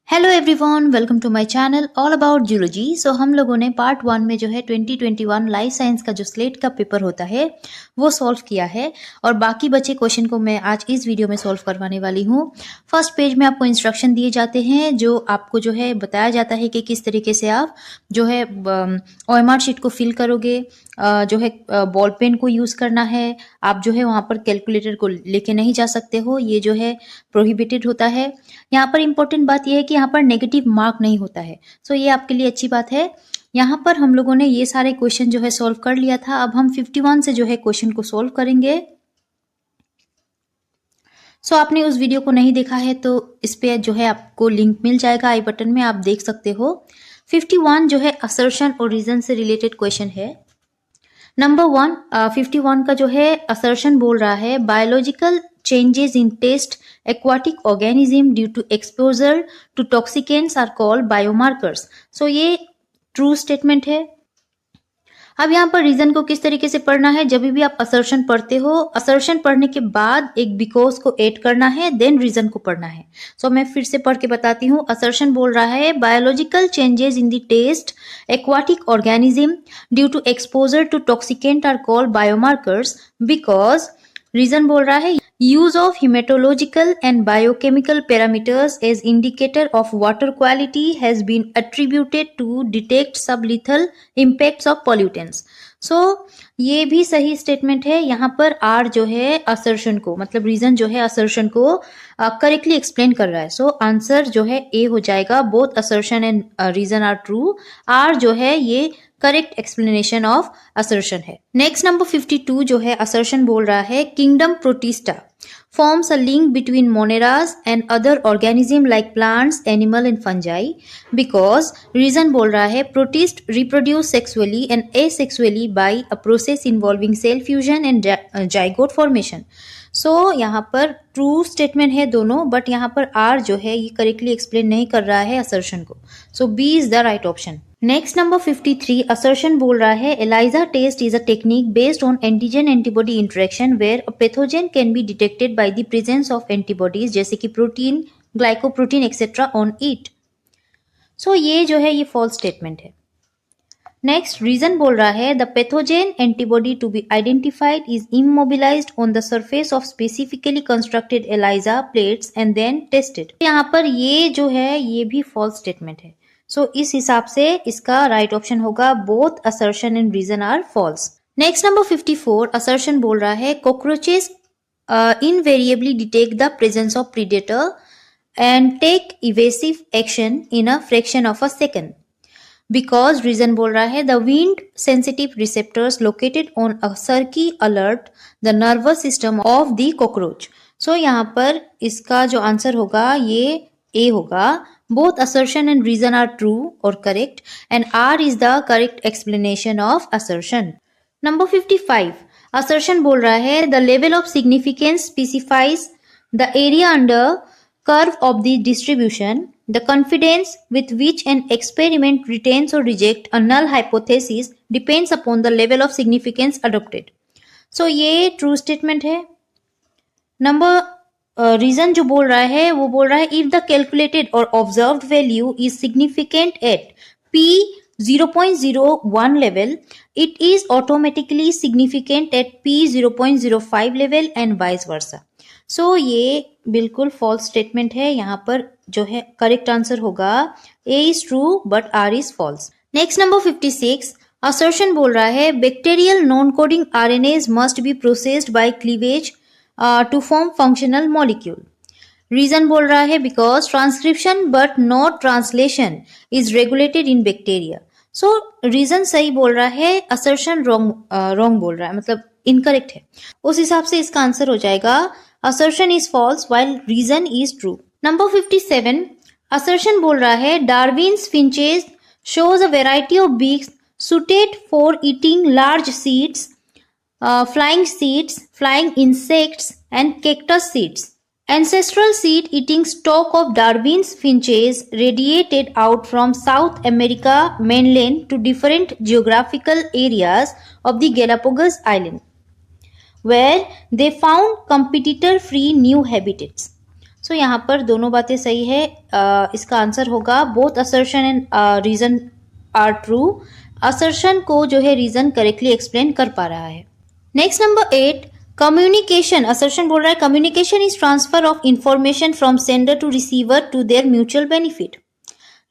Hello everyone, welcome to my channel all about zoology. So हम लोगों ने part 1 में जो है 2021 लाइफ साइंस का जो स्लेट का पेपर होता है वो सॉल्व किया है और बाकी बचे क्वेश्चन को मैं आज इस वीडियो में सॉल्व करवाने वाली हूँ। फर्स्ट पेज में आपको इंस्ट्रक्शन दिए जाते हैं जो आपको जो है बताया जाता है कि किस तरीके से आप जो है OMR शीट को फिल करोगे, जो है बॉल पेन को यूज करना है। आप जो है वहां पर कैलकुलेटर को लेके नहीं जा सकते हो, ये जो है प्रोहिबिटेड होता है। यहाँ पर इंपॉर्टेंट बात यह है कि यहाँ पर नेगेटिव मार्क नहीं होता है, सो ये आपके लिए अच्छी बात है। यहाँ पर हम लोगों ने ये सारे क्वेश्चन जो है सॉल्व कर लिया था। अब हम 51 से जो है क्वेश्चन को सॉल्व करेंगे। सो आपने उस वीडियो को नहीं देखा है तो इस पे जो है आपको लिंक मिल जाएगा आई बटन में, आप देख सकते हो। 51 जो है असर्शन और रीजन से रिलेटेड क्वेश्चन है। नंबर 51 का जो है असर्शन बोल रहा है biological changes in taste aquatic organism due to exposure to toxicants are called biomarkers। so ये ट्रू स्टेटमेंट है। अब यहाँ पर रीजन को किस तरीके से पढ़ना है, जब भी आप असर्शन पढ़ते हो, असर्शन पढ़ने के बाद एक बिकॉज को ऐड करना है, देन रीजन को पढ़ना है। सो मैं फिर से पढ़ के बताती हूँ। असर्शन बोल रहा है biological changes in the test aquatic organism due to exposure to toxicant are called biomarkers because. Reason बोल रहा है use of hematological and biochemical parameters as indicator of water quality has been attributed to detect sublethal impacts of pollutants। so ये भी सही statement है। यहाँ पर are जो है असर्शन को, मतलब रीजन जो है असर्शन को करेक्टली एक्सप्लेन कर रहा है। सो आंसर जो है ए हो जाएगा। Both assertion and reason are true. R जो है ये करेक्ट एक्सप्लेनेशन ऑफ असर्शन है। नेक्स्ट नंबर 52 जो है असर्शन बोल रहा है kingdom protista forms a link between moneras and other organism like plants, animal and fungi because reason बोल रहा है protist reproduce sexually and asexually by a process involving cell fusion and zygote formation। सो यहाँ पर true statement है दोनों, but यहाँ पर are जो है ये करेक्टली एक्सप्लेन नहीं कर रहा है असर्शन को। So B is the right option. Next number 53 assertion बोल रहा है ELISA test is a technique based on antigen antibody interaction where a pathogen can be detected by the presence of antibodies जैसे कि protein, glycoprotein etcetera on it. So ये जो है ये false statement है। नेक्स्ट रीजन बोल रहा है the pathogen antibody to be identified is immobilised on the surface of specifically constructed ELISA plates and then tested. यहाँ पर ये जो है ये भी फॉल्स स्टेटमेंट है। सो इस हिसाब से इसका राइट ऑप्शन होगा both assertion and reason are false. Next number 54 assertion बोल रहा है cockroaches invariably detect the presence of predator and take evasive action in a fraction of a second because reason बोल रहा है the wind sensitive receptors located on a circuit alert the nervous system of the cockroach। so यहाँ पर इसका जो answer होगा ये A होगा। both assertion and reason are true or correct and R is the correct explanation of assertion। number 55 assertion बोल रहा है the level of significance specifies the area under curve of the distribution। The confidence with which an experiment retains or rejects a null hypothesis depends upon the level of significance adopted। So ये true statement है। Number reason जो बोल रहा है वो बोल रहा है if the calculated or observed value is significant at p 0.01 level it is automatically significant at p 0.05 level and vice versa। सो ये बिल्कुल फॉल्स स्टेटमेंट है। यहाँ पर जो है करेक्ट आंसर होगा A is true but R is false. Next number 56 assertion बोल रहा है bacterial non coding RNAs must be processed by cleavage to form functional molecule. Reason बोल रहा है because transcription but not translation is regulated in bacteria. So reason सही बोल रहा है, असर्शन रॉन्ग बोल रहा है, मतलब इनकरेक्ट है। उस हिसाब से इसका आंसर हो जाएगा assertion is false while reason is true। number 57 assertion बोल रहा है Darwin's finches shows a variety of beaks suited for eating large seeds, flying seeds, flying insects and cactus seeds। ancestral seed eating stock of Darwin's finches radiated out from South America mainland to different geographical areas of the Galapagos Island where they found competitor-free new habitats। सो यहाँ पर दोनों बातें सही है। इसका answer होगा both assertion and reason are true. Assertion को जो है रीजन करेक्टली एक्सप्लेन कर पा रहा है। Next number 8, communication. असर्शन बोल रहा है communication is transfer of information from sender to receiver to their mutual benefit.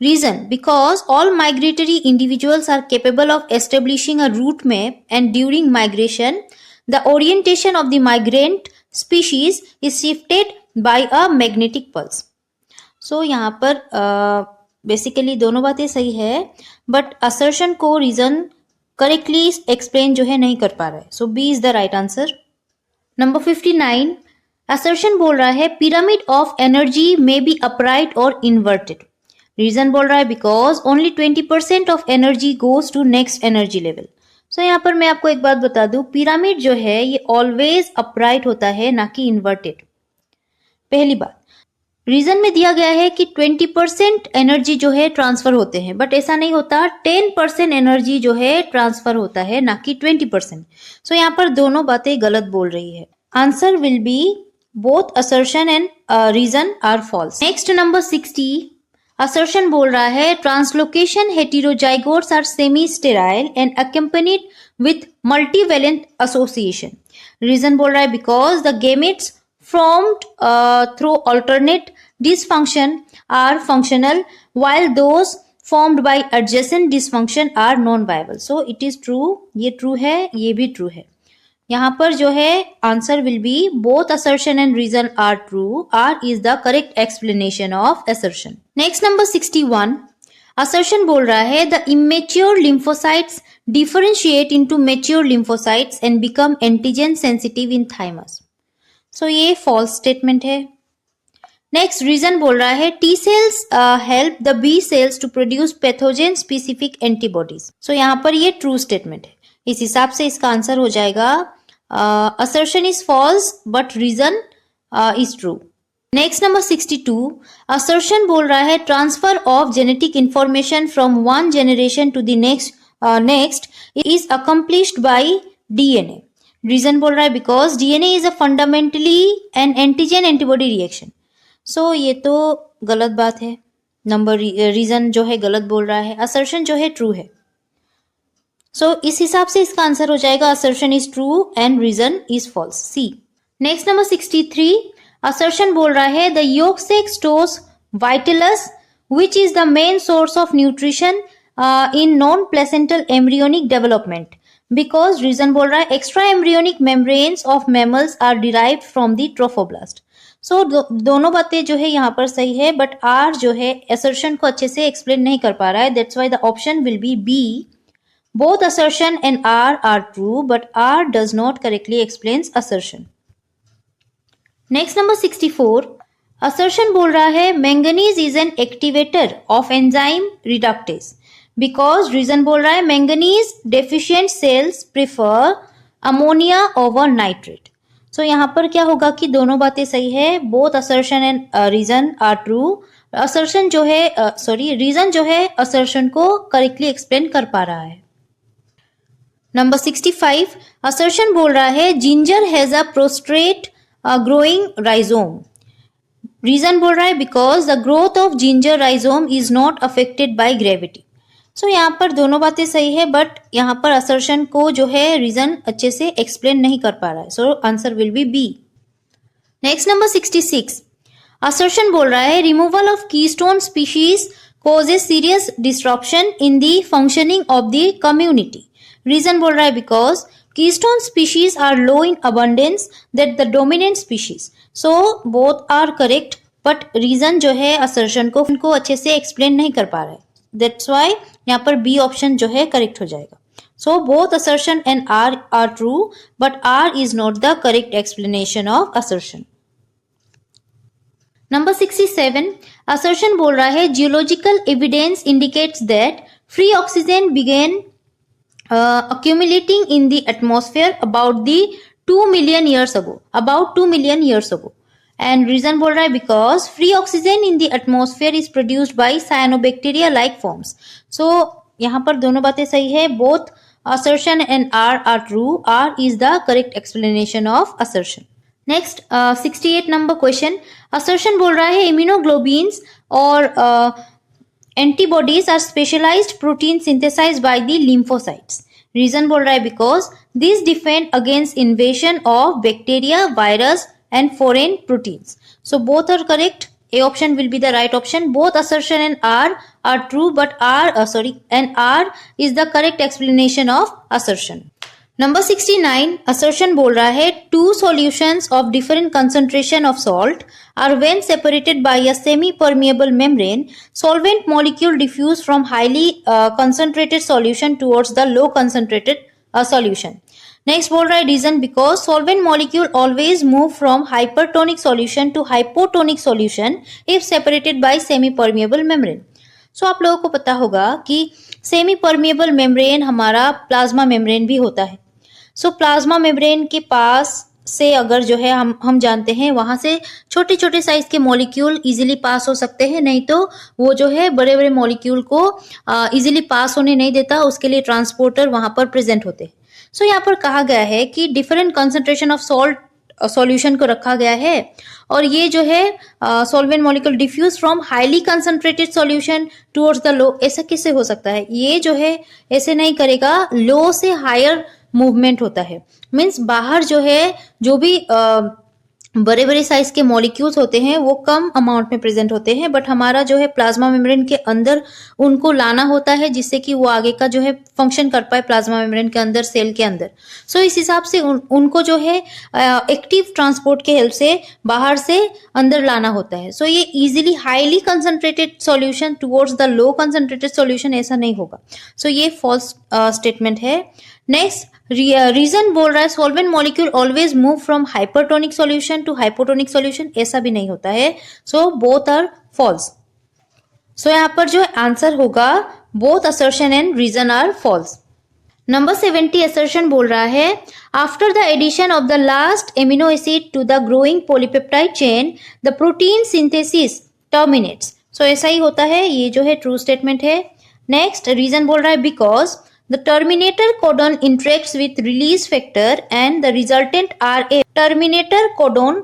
Reason, because all migratory individuals are capable of establishing a route map, and during migration, the orientation of the migrant species is shifted by a magnetic pulse. So यहाँ पर basically दोनों बातें सही है, but assertion को reason correctly explain जो है नहीं कर पा रहा है। So B is the right answer. Number 59, assertion बोल रहा है pyramid of energy may be upright और इन्वर्टेड। रीजन बोल रहा है because only 20% of energy goes to next energy level. So यहाँ पर मैं आपको एक बात बता दूं, पिरामिड जो है ये ऑलवेज अपराइट होता है, ना कि इन्वर्टेड। पहली बात, रीजन में दिया गया है कि 20% एनर्जी जो है ट्रांसफर होते हैं, बट ऐसा नहीं होता। 10% एनर्जी जो है ट्रांसफर होता है, ना कि 20%। सो यहाँ पर दोनों बातें गलत बोल रही है। Answer will be both assertion and reason are false. Next number 60, assertion बोल रहा है translocation heterozygotes are semi sterile and accompanied with multivalent association. Reason बोल रहा है because the gametes formed through alternate dysfunction are functional, while those formed by adjacent dysfunction are non-viable. So it is true, ये true है, ये भी true है। यहाँ पर जो है answer will be both assertion and reason are true. R is the correct explanation of assertion. Next number 61, assertion बोल रहा है the immature lymphocytes differentiate into mature lymphocytes and become antigen sensitive in thymus. So ये false statement है। Next reason बोल रहा है T cells help the B cells to produce pathogen specific antibodies. So यहाँ पर ये ट्रू स्टेटमेंट है। इस हिसाब से इसका आंसर हो जाएगा assertion is false but reason is true. Next number 62, assertion बोल रहा है transfer of genetic information from one generation to the next is accomplished by DNA. Reason बोल रहा है because DNA is a fundamentally an antigen antibody reaction. So ये तो गलत बात है। नंबर रीजन जो है गलत बोल रहा है, असर्शन जो है ट्रू है। सो इस हिसाब से इसका आंसर हो जाएगा assertion is true and reason is false, C. Next number 63, assertion बोल रहा है the yolk sac stores vitellus which is the main source of nutrition in non placental embryonic development. Because reason बोल रहा है extra embryonic membranes of mammals are derived from the trophoblast. So दोनों बातें जो है यहाँ पर सही है, बट आर जो है असर्शन को अच्छे से एक्सप्लेन नहीं कर पा रहा है। That's why the option will be B, both assertion and R true, but R does not correctly explains assertion. Next number 64, assertion बोल रहा है manganese is an activator of enzyme reductase. Because reason बोल रहा है manganese deficient cells prefer ammonia over nitrate. So यहाँ पर क्या होगा कि दोनों बातें सही है, both assertion and reason are true. Assertion जो है रीजन जो है असर्शन को करेक्टली एक्सप्लेन कर पा रहा है। नंबर 65, असर्शन बोल रहा है ginger has a prostrate growing rhizome. Reason बोल रहा है because the growth of ginger rhizome is not affected by gravity. So यहाँ पर दोनों बातें सही है, बट यहाँ पर असर्शन को जो है रीजन अच्छे से एक्सप्लेन नहीं कर पा रहा है। So answer will be B. Next number 66, assertion बोल रहा है removal of keystone species causes serious disruption in the functioning of the community. Reason बोल रहा है because keystone species are low in abundance that the dominant species. So both are correct, but reason जो है assertion को उनको अच्छे से explain नहीं कर पा रहा है. That's why यहाँ पर B option जो है correct हो जाएगा. So both assertion and R are true, but R is not the correct explanation of assertion. Number 67, assertion बोल रहा है geological evidence indicates that free oxygen began accumulating in the atmosphere about the 2 million years ago. About 2 million years ago. And reason बोल रहा है because free oxygen in the atmosphere is produced by cyanobacteria like forms. So यहाँ पर दोनों बातें सही है. Both assertion and R are true. R is the correct explanation of assertion. Next 68 number question, assertion बोल रहा है इम्यूनोग्लोबिन्स और antibodies are specialised protein synthesised by the lymphocytes. Reason बोल रहा है because this defend against invasion of bacteria, virus and foreign proteins. So both are correct. A option will be the right option. Both assertion and R are true, but R is the correct explanation of assertion. Number 69 assertion बोल रहा है two solutions of different concentration of salt are when separated by a semi-permeable membrane, solvent molecule diffuse from highly concentrated solution towards the low concentrated solution. Next बोल रहा है reason because solvent molecule always move from hypertonic solution to hypotonic solution if separated by semi permeable membrane. So आप लोगों को पता होगा कि semi permeable membrane हमारा प्लाज्मा मेम्ब्रेन भी होता है। सो प्लाज्मा मेम्ब्रेन के पास से अगर जो है हम जानते हैं वहां से छोटे छोटे साइज के मॉलिक्यूल इजीली पास हो सकते हैं, नहीं तो वो जो है बड़े बड़े मॉलिक्यूल को इजीली पास होने नहीं देता, उसके लिए ट्रांसपोर्टर वहां पर प्रेजेंट होते हैं। सो यहाँ पर कहा गया है कि different concentration of salt solution को रखा गया है और ये जो है solvent molecule diffuse from highly concentrated solution towards the low. ऐसा किससे हो सकता है? ये जो है ऐसे नहीं करेगा, लो से हायर मूवमेंट होता है। मीन्स बाहर जो है जो भी बड़े बड़े साइज के मॉलिक्यूल्स होते हैं वो कम अमाउंट में प्रेजेंट होते हैं, बट हमारा जो है प्लाज्मा मेम्ब्रेन के अंदर उनको लाना होता है जिससे कि वो आगे का जो है फंक्शन कर पाए प्लाज्मा मेम्ब्रेन के अंदर, सेल के अंदर। सो इस हिसाब से उनको जो है एक्टिव ट्रांसपोर्ट के हेल्प से बाहर से अंदर लाना होता है। सो ये easily highly concentrated solution towards the low concentrated solution ऐसा नहीं होगा। सो ये फॉल्स स्टेटमेंट है। नेक्स्ट रीजन बोल रहा है solvent molecule always move from hypertonic solution to hypotonic solution, ऐसा भी नहीं होता है। So both are false. So यहाँ पर जो आंसर होगा both assertion and reason are false. Number 70 assertion बोल रहा है after the addition of the last amino acid to the growing polypeptide chain the protein synthesis terminates. So ऐसा ही होता है, ये जो है ट्रू स्टेटमेंट है। नेक्स्ट रीजन बोल रहा है because the terminator codon interacts with release factor and the resultant RA terminator codon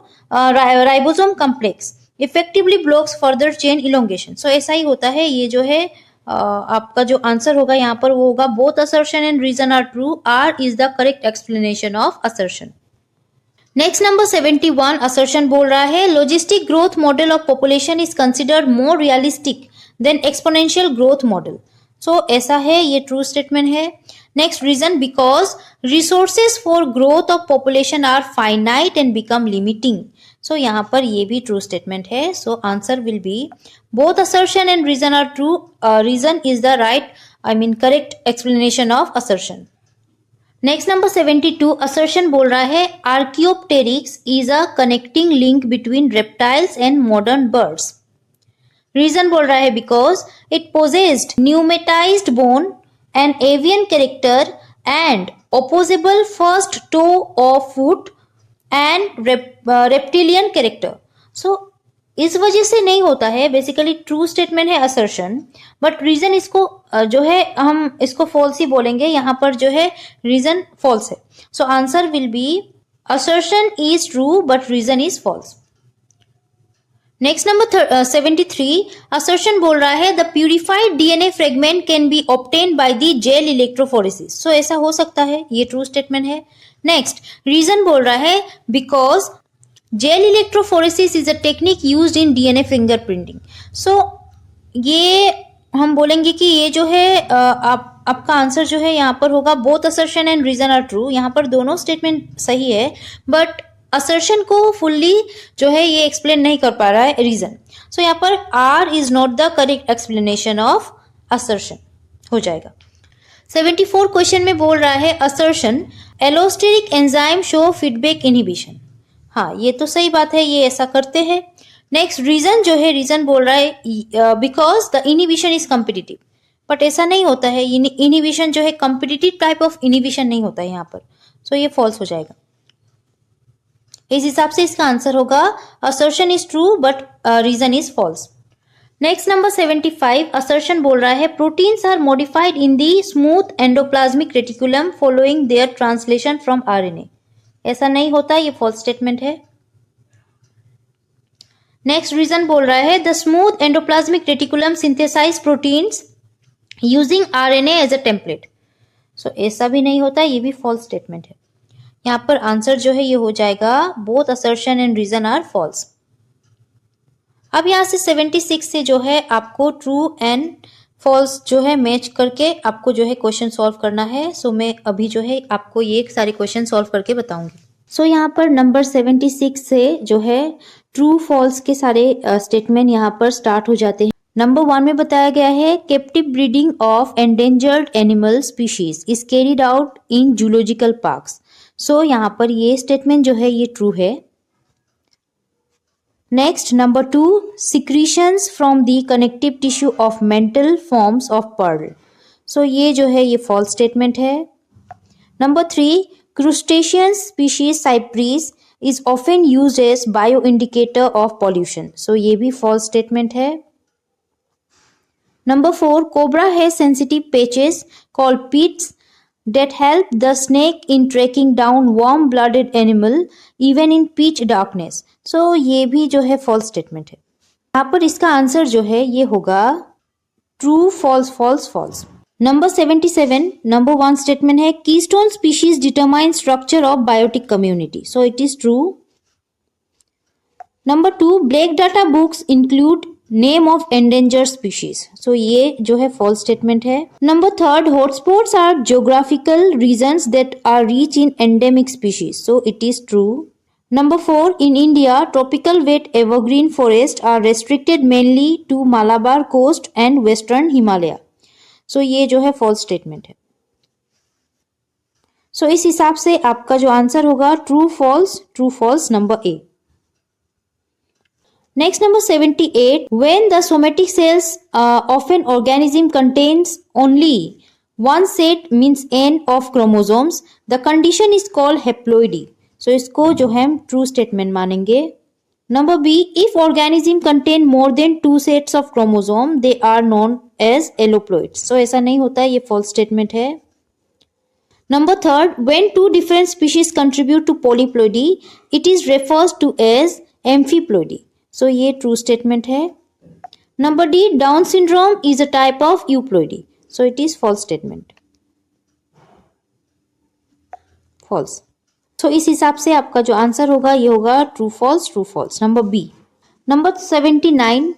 ribosome complex effectively blocks further chain elongation। so ऐसा ही होता है। ये जो है आपका जो आंसर होगा यहाँ पर वो होगा both assertion and reason are true, R is the correct explanation of assertion। Next number 71 assertion बोल रहा है logistic growth model of population is considered more realistic than exponential growth model। सो ऐसा है, ये ट्रू स्टेटमेंट है। Next reason because resources for growth of population are finite and become limiting. So यहाँ पर ये भी ट्रू स्टेटमेंट है। So answer will be both assertion and reason are true, reason is the right correct explanation of assertion. Next number 72 assertion बोल रहा है archaeopteryx is a connecting link between reptiles and modern birds. Reason बोल रहा है because it possessed न्यूमेटाइज्ड bone and avian character and opposable first toe of foot and reptilian character. So इस वजह से नहीं होता है, बेसिकली ट्रू स्टेटमेंट है असर्शन, बट रीजन इसको जो है हम इसको फॉल्स ही बोलेंगे। यहाँ पर जो है रीजन फॉल्स है। So answer will be assertion is true but reason is false. Next number 73 assertion बोल रहा है the purified DNA fragment can be obtain by the gel electrophoresis. So ऐसा हो सकता है, ये ट्रू स्टेटमेंट है। नेक्स्ट रीजन बोल रहा है because gel electrophoresis is a technique used in DNA fingerprinting. So ये हम बोलेंगे कि ये जो है आपका आंसर जो है यहाँ पर होगा both assertion and reason are true. यहाँ पर दोनों स्टेटमेंट सही है, बट असर्शन को फुल्ली जो है ये एक्सप्लेन नहीं कर पा रहा है रीजन। सो यहाँ पर R is not the correct explanation of assertion हो जाएगा। 74 क्वेश्चन में बोल रहा है assertion allosteric enzyme show feedback inhibition. हाँ, ये तो सही बात है, ये ऐसा करते हैं। नेक्स्ट रीजन जो है, रीजन बोल रहा है because the inhibition is competitive, but ऐसा नहीं होता है। इनहिबिशन जो है कॉम्पिटिटिव टाइप ऑफ इनहिबिशन नहीं होता है यहाँ पर। सो ये फॉल्स हो जाएगा। इस हिसाब से इसका आंसर होगा assertion is true but reason is false. Next number 75 assertion बोल रहा है proteins are modified in the smooth endoplasmic reticulum following their translation from RNA. ऐसा नहीं होता, ये फॉल्स स्टेटमेंट है। नेक्स्ट रीजन बोल रहा है the smooth endoplasmic reticulum synthesise proteins using RNA as a template. So ऐसा भी नहीं होता, ये भी फॉल्स स्टेटमेंट है। यहाँ पर आंसर जो है ये हो जाएगा both assertion and reason are false. अब यहाँ से 76 से जो है आपको ट्रू एंड फॉल्स जो है मैच करके आपको जो है क्वेश्चन सॉल्व करना है। सो मैं अभी जो है आपको ये सारे क्वेश्चन सॉल्व करके बताऊंगी। सो यहाँ पर नंबर 76 से जो है ट्रू फॉल्स के सारे स्टेटमेंट यहाँ पर स्टार्ट हो जाते हैं। नंबर 1 में बताया गया है captive breeding of endangered animal species is carried out in zoological parks. So यहाँ पर ये स्टेटमेंट जो है ये ट्रू है। Next number 2 secretions from the connective tissue of mantle forms of pearl. So ये जो है ये फॉल्स स्टेटमेंट है। Number 3 crustacean species cypris is often used as bioindicator of pollution. So ये भी false statement है। Number 4 cobra has sensitive patches called pits that help the snake in tracking down warm-blooded animal even in pitch darkness. So ये भी जो है false statement है। यहाँ पर इसका आंसर जो है ये होगा true, false, false, false। Number 77 number 1 statement है keystone species determine structure of biotic community. So it is true. Number 2 black data books include name of endangered species. So ये जो है फॉल्स स्टेटमेंट है। Number 3 hotspots are geographical regions that are rich in endemic species. So it is true. Number 4 in India tropical wet evergreen forests are restricted mainly to Malabar coast and western Himalaya. सो ये जो है false statement है। सो इस हिसाब से आपका जो answer होगा true false number A. Next number 78 when the somatic cells of an organism contains only one set means n of chromosomes the condition is called haploidy. So इसको जो है हम ट्रू स्टेटमेंट मानेंगे। Number B, if organism contain more than 2 sets of chromosome, they are known as alloploids. So ऐसा नहीं होता है, ये false statement है। Number 3, when 2 different species contribute to polyploidy, it is refers to as amphiploidy. So ये true statement है। Number D, Down syndrome is a type of euploidy. So it is false statement. False. तो इस हिसाब से आपका जो answer होगा ये होगा true false number B. Number 79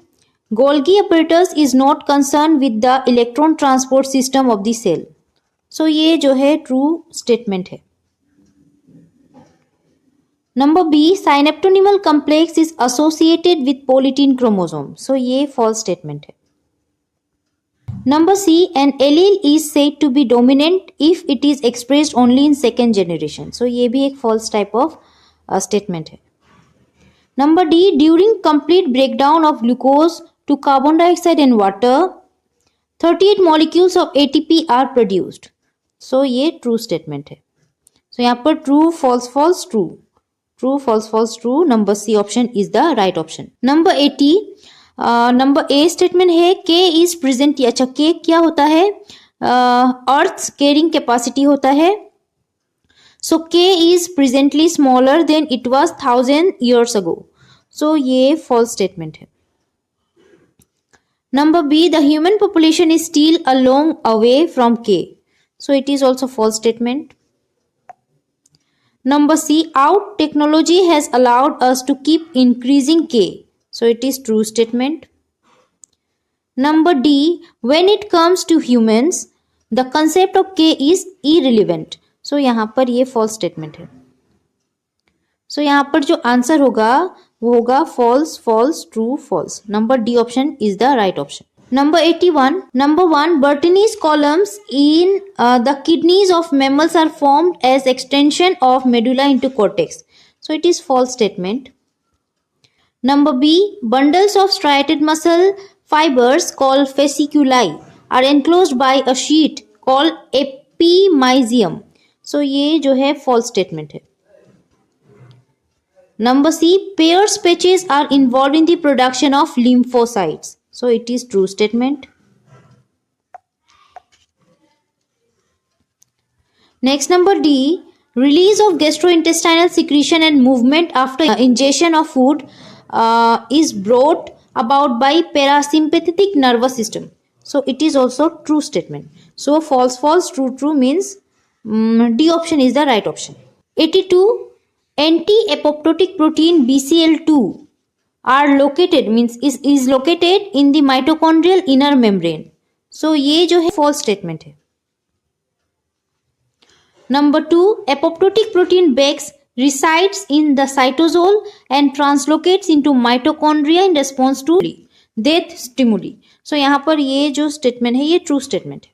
Golgi apparatus is not concern with the electron transport system of the cell. So ये जो है ट्रू स्टेटमेंट है। Number B synaptonemal complex is associated with polytene chromosome. So ये false statement है। Number C, an allele is said to be dominant if it is expressed only in second generation. So ये भी एक false type of statement है। Number D, during complete breakdown of glucose to carbon dioxide and water, 38 molecules of ATP are produced. So ये true statement है। So यहाँ पर true, false, true. True, false, true. Number C option is the right option. Number 80. Number A statement है के is present. अच्छा के क्या होता है? अर्थ कैरिंग कैपेसिटी होता है। So K is presently smaller than it was 1000 years ago. So ये फॉल्स स्टेटमेंट है। Number B the human population is still a long away from K. So it is also false statement. Number C our technology has allowed us to keep increasing K. So it is true statement. Number D, when it comes to humans, the concept of K is irrelevant. So यहाँ पर ये false statement है। So यहाँ पर जो answer होगा वो होगा false, true, false. Number D option is the right option. Number 81. Number 1, Bertini's columns in the kidneys of mammals are formed as extension of medulla into cortex. So it is false statement. Number B, bundles of striated muscle fibers called fasciculi are enclosed by a sheet called epimysium. So ये जो है false statement है। Number C, Peyer's patches are involved in the production of lymphocytes. So it is true statement. Next number D, release of gastrointestinal secretion and movement after ingestion of food is brought about by parasympathetic nervous system. So it is also true statement. So false false true true means D option is the right option. 82. Anti-apoptotic protein BCL2 are located means is located in the mitochondrial inner membrane. So ये जो है false statement है. Number 2, apoptotic protein Bex resides in the cytosol and translocates into mitochondria in response to death stimuli. So यहाँ पर ये जो statement है ये true statement है.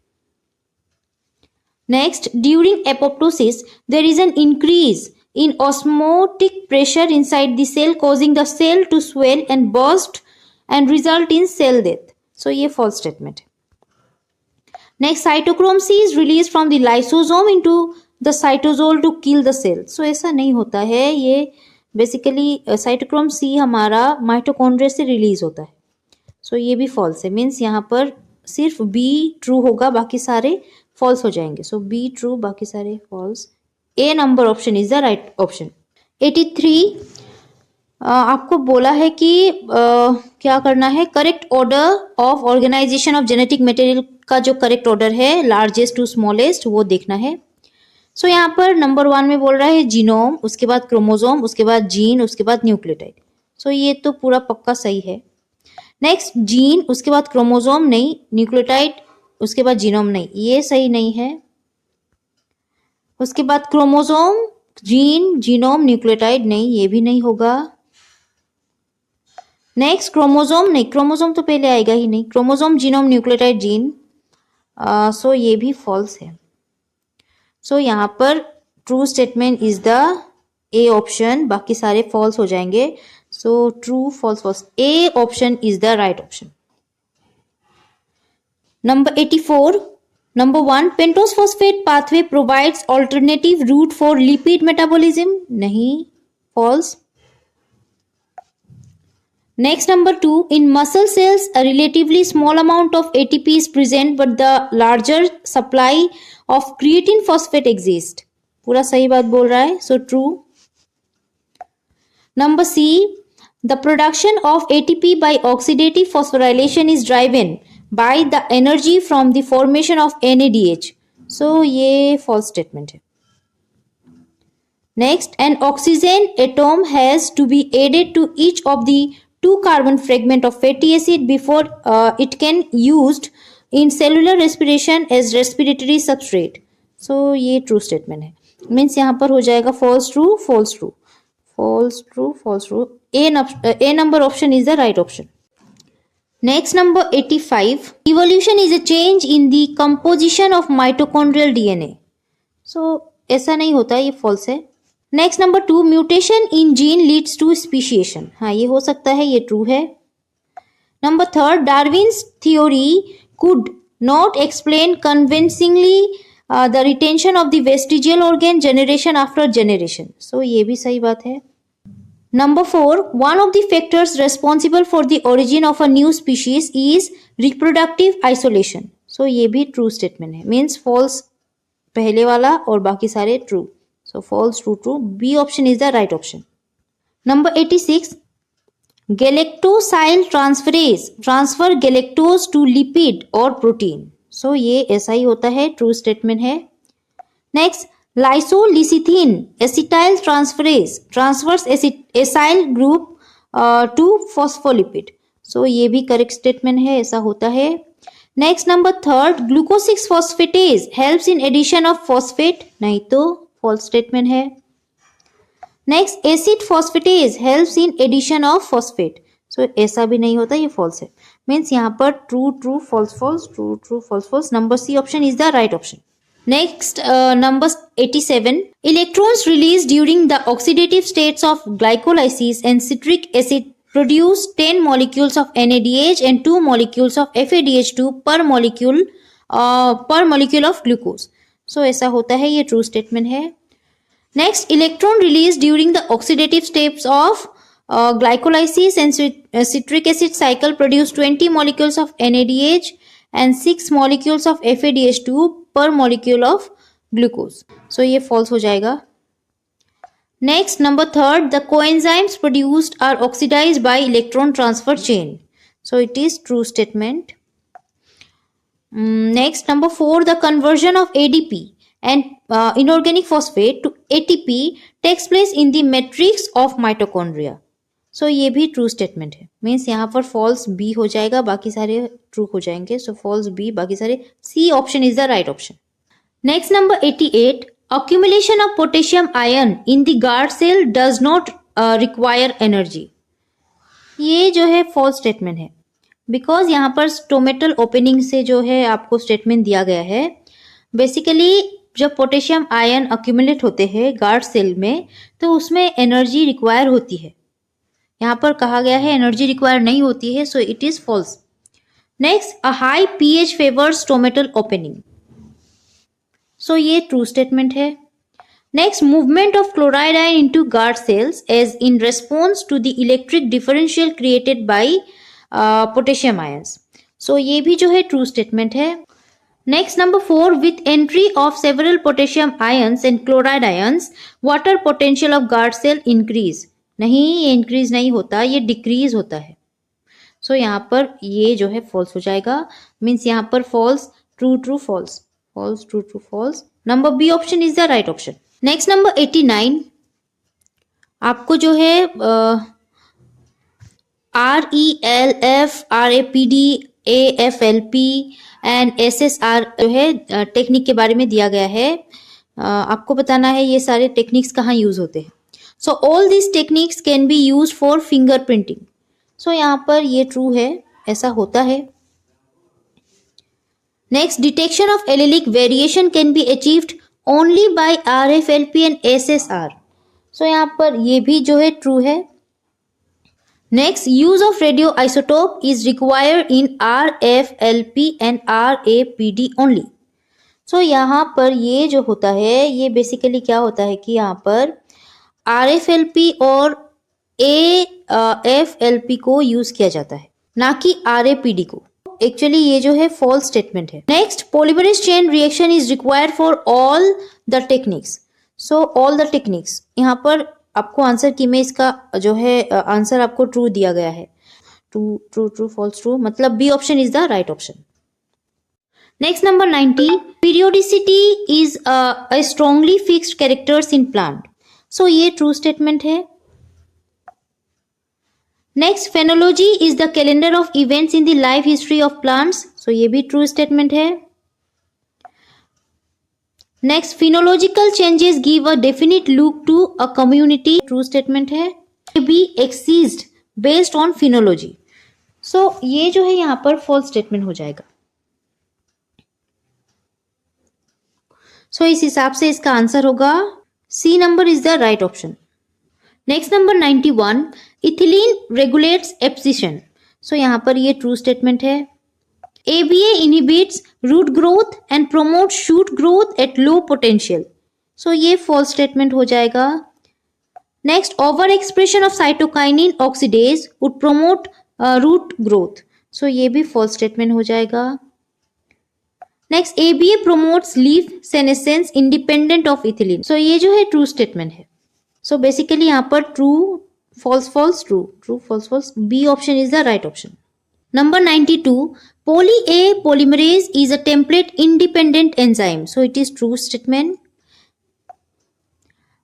Next, during apoptosis, there is an increase in osmotic pressure inside the cell causing the cell to swell and burst and result in cell death. So ये false statement है. Next, cytochrome C is released from the lysosome into the cytosol to kill the cell. So ऐसा नहीं होता है. ये basically cytochrome C हमारा mitochondria से release होता है. So ये भी false है. Means यहाँ पर सिर्फ B true होगा, बाकी सारे false हो जाएंगे. So B true, बाकी सारे false. A number option is the right option. 83. आपको बोला है कि क्या करना है. Correct order of organisation of genetic material का जो करेक्ट ऑर्डर है लार्जेस्ट टू स्मॉलेस्ट वो देखना है. सो यहाँ पर नंबर 1 में बोल रहा है जीनोम, उसके बाद क्रोमोसोम, उसके बाद जीन, उसके बाद न्यूक्लियोटाइड. सो ये तो पूरा पक्का सही है. नेक्स्ट जीन, उसके बाद क्रोमोसोम नहीं, न्यूक्लियोटाइड, उसके बाद जीनोम नहीं, ये सही नहीं है. उसके बाद क्रोमोसोम, जीन, जीनोम, न्यूक्लियोटाइड नहीं, ये भी नहीं होगा. नेक्स्ट क्रोमोसोम नहीं, क्रोमोसोम तो पहले आएगा ही नहीं. Chromosome, genome, nucleotide, gene. So ये भी फॉल्स है. सो यहाँ पर true statement is the A option, बाकी सारे फॉल्स हो जाएंगे. So true false false, A option is the right option. Number 84. Number 1, pentose phosphate pathway provides alternative route for lipid metabolism. नहीं, false. Next, number 2, in muscle cells a relatively small amount of ATP is present but the larger supply of creatine phosphate exists. पूरा सही बात बोल रहा है. So true. Number C, the production of ATP by oxidative phosphorylation is driven by the energy from the formation of NADH. So ये false statement है. Next, an oxygen atom has to be added to each of the 2 carbon fragment of fatty acid before it can used in cellular respiration as respiratory substrate. So ये true statement है. Means यहाँ पर हो जाएगा false true false true false true false true. A number option is the right option. Next, number 85. Evolution is a change in the composition of mitochondrial DNA. So ऐसा नहीं होता, ये false है. Next, number 2. Mutation in gene leads to speciation. हाँ, ये हो सकता है, ये true है. Number 3. Darwin's theory could not explain convincingly the retention of the vestigial organ generation after generation. So ये भी सही बात है. Number 4, one of the factors responsible for the origin of a new species is reproductive isolation. So ये भी true statement है. Means false पहले वाला और बाकी सारे true. So false, true, true. B option is the right option. Number 86, galactosyl transferase transfer galactose to lipid or protein. So ये ऐसा ही होता है, true statement है. Next, lysolecithin acetyl transferase transfers acyl group to phospholipid. So ये भी correct statement है, ऐसा होता है. Next, number 3, glucose 6 phosphatase helps in addition of phosphate. नहीं तो false statement है. Next, acid phosphatase helps in addition of phosphate. So ऐसा भी नहीं होता, ये false है. Means यहाँ पर true true false false true true false false. Number C option is the right option. Next, number 87. Electrons released during the oxidative states of glycolysis and citric acid produce 10 molecules of NADH and 2 molecules of FADH2 per molecule of glucose. So ऐसा होता है, ये true statement है. Next, electron released during the oxidative states of glycolysis and citric acid cycle produce 20 molecules of NADH and 6 molecules of FADH2 per molecule of glucose. So ये false हो जाएगा. Next, number third, the coenzymes produced are oxidized by electron transfer chain. So it is true statement. Next, number four, the conversion of ADP and inorganic phosphate to ATP takes place in the matrix of mitochondria. So ये भी true statement है. Means यहाँ पर false B हो जाएगा, बाकी सारे true हो जाएंगे. सो फॉल्स बी, बाकी सारे C option is the right option. Next number 88, accumulation of potassium ion in the guard cell does not require energy. ये जो है फॉल्स स्टेटमेंट है, बिकॉज यहाँ पर स्टोमेटल ओपनिंग से जो है आपको स्टेटमेंट दिया गया है. बेसिकली जब पोटेशियम आयन अक्यूमुलेट होते हैं गार्ड सेल में तो उसमें एनर्जी रिक्वायर होती है. यहाँ पर कहा गया है एनर्जी रिक्वायर नहीं होती है, so it is false. Next, a high pH favours stomatal opening. So ये ट्रू स्टेटमेंट है. Next, movement of chloride ion into guard cells as in response to the electric differential created by potassium ions. So ये भी जो है true statement है. Next number 4, with entry of several potassium ions and chloride ions water potential of guard cell increase. नहीं, ये increase नहीं होता, ये डिक्रीज होता है. सो यहाँ पर ये जो है फॉल्स हो जाएगा. मीन्स यहाँ पर false, true true false, false true true false. Number B option is the right option. Next number 89, आपको जो है RELF, RAPD, AFLP and SSR जो है टेक्निक के बारे में दिया गया है. आपको बताना है ये सारे टेक्निक्स कहाँ यूज होते हैं. So all this techniques can be use for fingerprinting. So यहाँ पर ये ट्रू है, ऐसा होता है. Next, detection of allelic variation can be achieved only by RFLP and SSR. So यहाँ पर ये भी जो है ट्रू है. Next, use of radio isotope is required in RFLP and RAPD only. So यहाँ पर ये जो होता है, ये बेसिकली क्या होता है कि यहाँ पर RFLP और AFLP को यूज किया जाता है, ना कि RAPD को. एक्चुअली ये जो है फॉल्स स्टेटमेंट है. Next, polymerase chain reaction is required for all the techniques. So all the techniques, यहाँ पर आपको आंसर की में इसका जो है आंसर आपको ट्रू दिया गया है. True true true false true, मतलब B option is the right option. Next number 90, periodicity is a strongly fixed characters in plant. So ये ट्रू स्टेटमेंट है. Next, phenology is the calendar of events in the life history of plants. So ये भी true statement है. Next, phenological changes give a definite look to a community. True statement है. B exist based on phenology. सो ये जो है यहाँ पर false statement हो जाएगा. सो इस हिसाब से इसका आंसर होगा C number is the right option. Next number 91, ethylene regulates abscission. So यहाँ पर ये ट्रू स्टेटमेंट है. ABA inhibits root growth and promotes shoot growth at low potential. So ये false statement हो जाएगा. Next, overexpression of cytokinin oxidase would promote root growth. So ये भी false statement हो जाएगा. Next, ABA promotes leaf senescence independent of ethylene. So ये जो है true statement है. So basically यहाँ पर true, false, false, true, true, false, false. B option is the right option. Number 92, poly A polymerase is a template independent enzyme. So it is true statement.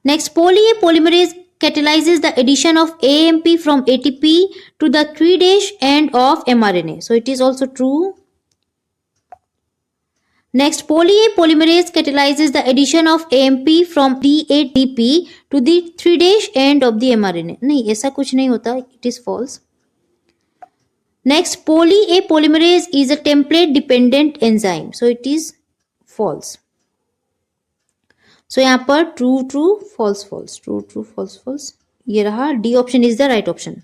Next, poly A polymerase catalyzes the addition of AMP from ATP to the 3' end of mRNA. So it is also true. Next, poly A polymerase catalyzes the addition of AMP from DATP to the 3' end of the mRNA. नहीं, ऐसा कुछ नहीं होता. It is false. Next, poly A polymerase is a template dependent enzyme. So it is false. So यहाँ पर true true false false, true true false false. ये रहा, D option is the right option.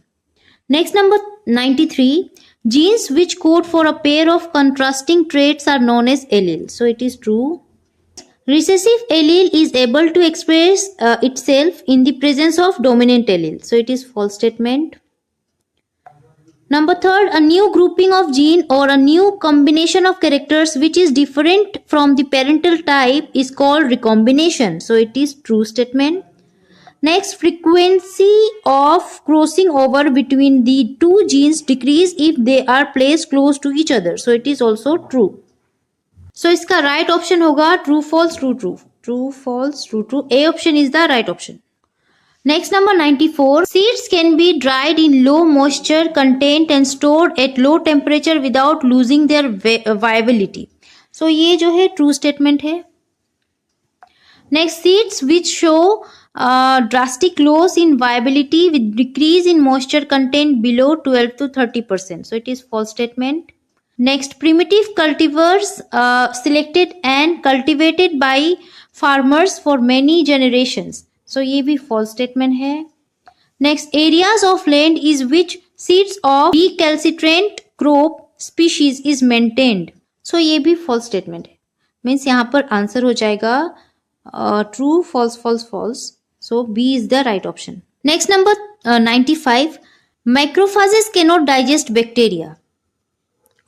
Next, number 93, genes which code for a pair of contrasting traits are known as allele. So it is true. Recessive allele is able to express itself in the presence of dominant allele. So it is false statement. Number 3, a new grouping of gene or a new combination of characters which is different from the parental type is called recombination. So it is true statement. Next, frequency of crossing over between the two genes decrease if they are placed close to each other. So it is also true. So इसका right option होगा true false true true true false true true. A option is the right option. Next, number 94. Seeds can be dried in low moisture content and stored at low temperature without losing their viability. So ये जो है true statement है. Next, seeds which show drastic loss in viability with decrease in moisture content below 12 to 30%. So it is false statement. Next, primitive cultivars selected and cultivated by farmers for many generations. So ये भी false statement है. Next, areas of land is which seeds of recalcitrant crop species is maintained. So ये भी false statement है. Means यहाँ पर answer हो जाएगा true, false, false, false. So B is the right option. Next, number 95. Macrophages cannot digest bacteria.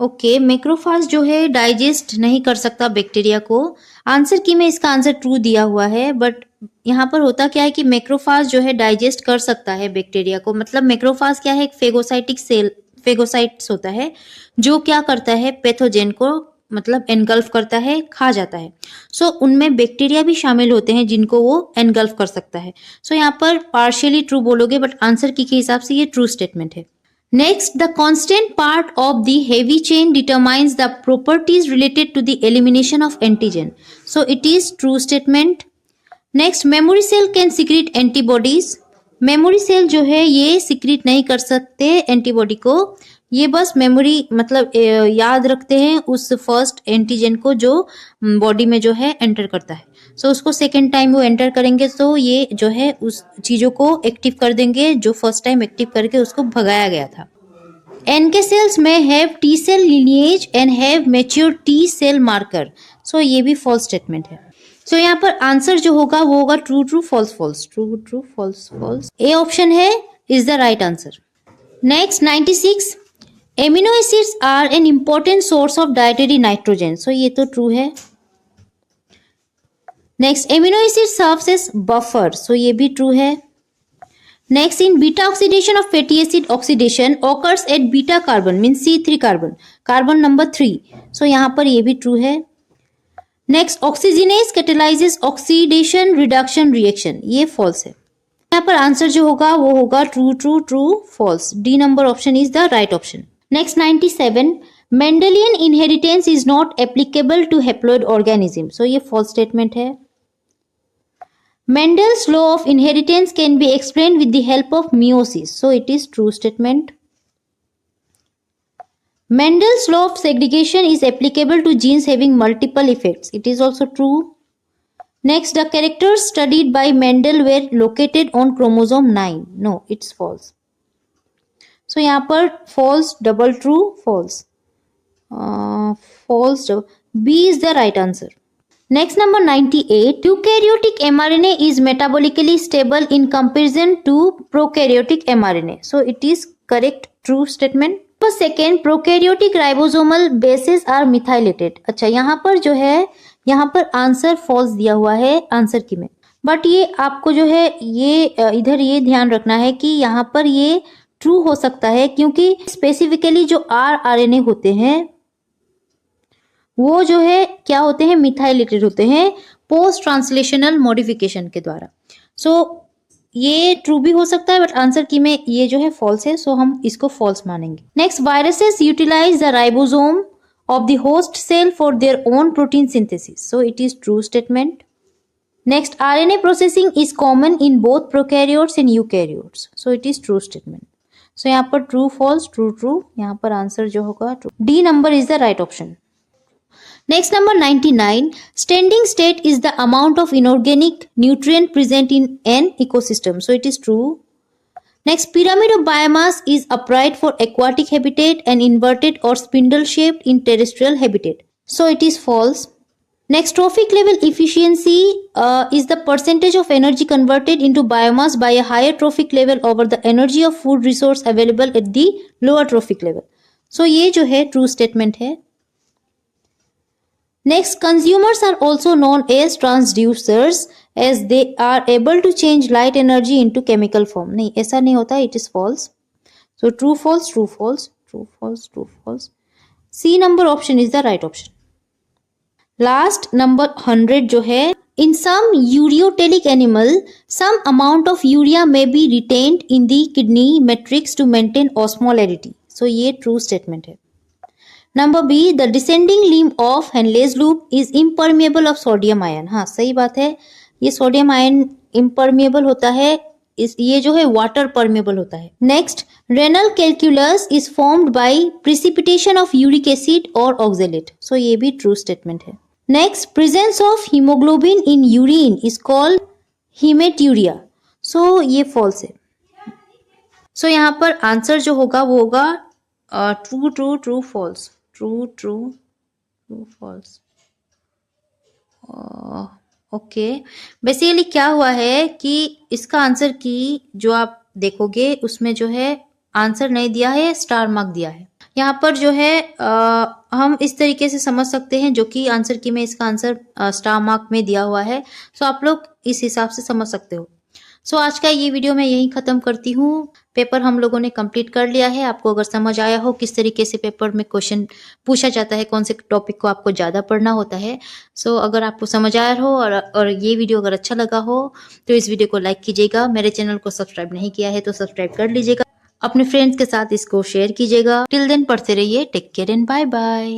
Okay, macrophage जो है digest नहीं कर सकता बैक्टीरिया को. आंसर की में इसका आंसर ट्रू दिया हुआ है, बट यहाँ पर होता क्या है कि मैक्रोफाज जो है डाइजेस्ट कर सकता है बैक्टीरिया को. मतलब मैक्रोफाज क्या है, एक फेगोसाइटिक सेल, फेगोसाइट्स होता है जो क्या करता है, पैथोजेन को मतलब एनगल्फ करता है, खा जाता है. सो उनमें बैक्टीरिया भी शामिल होते हैं जिनको वो एनगल्फ कर सकता है. सो यहाँ पर पार्शियली ट्रू बोलोगे, बट आंसर की के हिसाब से ये ट्रू स्टेटमेंट है. Next, the constant part of the heavy chain determines the properties related to the elimination of antigen. So it is true statement. Next, memory cell can secrete antibodies. Memory cell जो है ये secrete नहीं कर सकते antibody को. ये बस memory मतलब याद रखते हैं उस first antigen को जो body में जो है enter करता है. सो उसको सेकेंड टाइम वो एंटर करेंगे तो ये जो है उस चीजों को एक्टिव कर देंगे जो फर्स्ट टाइम एक्टिव करके उसको भगाया गया था. NK cells में have T cell lineage and have mature T cell marker. So ये भी फॉल्स स्टेटमेंट है. सो यहाँ पर आंसर जो होगा वो होगा true true false false true true false false. A option है is the right answer. Next 96. Amino acids are an important source of dietary nitrogen. So ये तो ट्रू है. Next, amino acid serves as buffer. So ये भी true है. Next, in beta oxidation of fatty acid oxidation occurs at beta carbon mean C3 carbon, carbon number 3. So यहाँ पर ये भी ट्रू है. Next, oxygenase catalyses oxidation reduction reaction. ये false है. यहाँ पर आंसर जो होगा वो होगा true true true false. D number option is the right option. Next 97. Mendelian inheritance is not applicable to haploid organism. So ये false statement है. Mendel's law of inheritance can be explained with the help of meiosis. So it is true statement. Mendel's law of segregation is applicable to genes having multiple effects. It is also true. Next, the characters studied by Mendel were located on chromosome 9. No, it's false. So यहाँ पर false, double true, false. False. B is the right answer. Next, number 98. Eukaryotic mRNA is metabolically stable in comparison to prokaryotic mRNA. So it is correct true statement. For second, prokaryotic ribosomal bases are methylated. अच्छा, यहाँ पर जो है यहाँ पर answer false दिया हुआ है आंसर की में, बट ये आपको जो है ये इधर ये ध्यान रखना है कि यहाँ पर ये ट्रू हो सकता है क्योंकि स्पेसिफिकली जो RNA होते हैं वो जो है क्या होते हैं, मिथाइलेटेड होते हैं पोस्ट ट्रांसलेशनल मॉडिफिकेशन के द्वारा. सो ये ट्रू भी हो सकता है, बट आंसर की में ये जो है फॉल्स है, सो हम इसको फॉल्स मानेंगे. Next, viruses utilise the ribosome of the host cell for their own protein synthesis. So it is true statement. Next, RNA processing is common in both prokaryotes and eukaryotes. So it is true statement. So यहाँ पर true false true true, यहाँ पर answer जो होगा true. D number is the right option. Next, number 99. Standing state is the amount of inorganic nutrient present in an ecosystem. So it is true. Next, pyramid of biomass is upright for aquatic habitat and inverted or spindle shaped in terrestrial habitat. So it is false. Next, trophic level efficiency is the percentage of energy converted into biomass by a higher trophic level over the energy of food resource available at the lower trophic level. So ये जो है true statement है. Next, consumers are also known as transducers as they are able to change light energy into chemical form. नहीं, ऐसा नहीं होता, it is false. So true false true false true false true false. C number option is the right option. Last number 100 जो है, in some ureotelic animal some amount of urea may be retained in the kidney matrix to maintain osmolarity. So ये true statement है। Number B, the descending limb of Henle's loop is impermeable of sodium ion. हाँ, सही बात है, ये sodium ion impermeable होता है, ये जो है वाटर परमिएबल होता है। Next, renal calculus is formed by precipitation of uric acid और ऑक्जेलेट। सो ये भी ट्रू स्टेटमेंट है। Next, presence of haemoglobin in urine is called haematuria. So ये फॉल्स है। सो यहाँ पर आंसर जो होगा वो होगा true true true false true true true false. Okay, basically क्या हुआ है कि इसका आंसर की जो आप देखोगे उसमें जो है आंसर नहीं दिया है, स्टार मार्क दिया है। यहाँ पर जो है हम इस तरीके से समझ सकते हैं, जो कि आंसर की में इसका आंसर स्टार मार्क में दिया हुआ है। सो आप लोग इस हिसाब से समझ सकते हो। सो आज का ये वीडियो मैं यहीं ख़त्म करती हूँ। पेपर हम लोगों ने कंप्लीट कर लिया है। आपको अगर समझ आया हो किस तरीके से पेपर में क्वेश्चन पूछा जाता है, कौन से टॉपिक को आपको ज़्यादा पढ़ना होता है, सो अगर आपको समझ आया हो और ये वीडियो अगर अच्छा लगा हो तो इस वीडियो को लाइक कीजिएगा। मेरे चैनल को सब्सक्राइब नहीं किया है तो सब्सक्राइब कर लीजिएगा। अपने फ्रेंड्स के साथ इसको शेयर कीजिएगा। टिल देन पढ़ते रहिए। Take care and bye bye.